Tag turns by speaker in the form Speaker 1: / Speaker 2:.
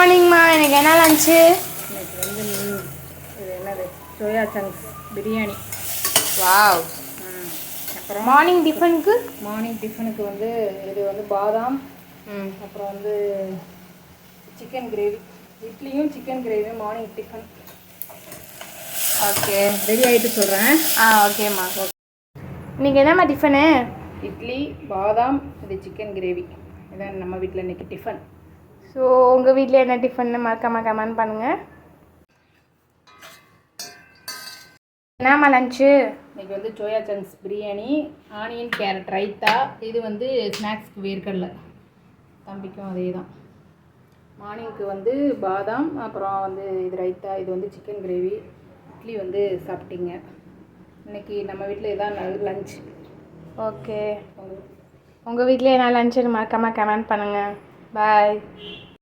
Speaker 1: மார்னிங்மா. எனக்கு என்ன லஞ்சு?
Speaker 2: இன்னைக்கு வந்து இது என்னது சோயா சங்க்ஸ் பிரியாணி.
Speaker 1: வாவ்.
Speaker 2: அப்புறம்
Speaker 1: மார்னிங் டிஃபனுக்கு
Speaker 2: வந்து இது வந்து பாதாம், அப்புறம் வந்து சிக்கன் கிரேவி. இட்லியும் சிக்கன் கிரேவியும் மார்னிங் டிஃபன்.
Speaker 1: ஓகே,
Speaker 2: ரெடி ஆகிட்டு சொல்கிறேன்.
Speaker 1: ஓகேம்மா. இன்னைக்கு என்னம்மா டிஃபனு?
Speaker 2: இட்லி, பாதாம், இது சிக்கன் கிரேவி. இதான் நம்ம வீட்டில் இன்றைக்கி டிஃபன்.
Speaker 1: ஸோ உங்கள் வீட்டில் என்ன டிஃபன்னு மறக்காம கமெண்ட் பண்ணுங்கள். என்னம்மா லஞ்சு?
Speaker 2: இன்றைக்கி வந்து soya chunks biryani, onion carrot raita. இது வந்து ஸ்நாக்ஸ்க்கு வேர்க்கடலை, தம்பிக்கும் அதே தான். மார்னிங்க்கு வந்து பாதாம், அப்புறம் வந்து இது ரைத்தா, இது வந்து சிக்கன் கிரேவி. இட்லி வந்து சாப்பிட்டீங்க. இன்றைக்கி நம்ம வீட்டில் இதான் லஞ்ச்.
Speaker 1: ஓகே, உங்கள் வீட்டில் என்ன லஞ்சுன்னு மறக்காம கமெண்ட் பண்ணுங்கள். பாய்.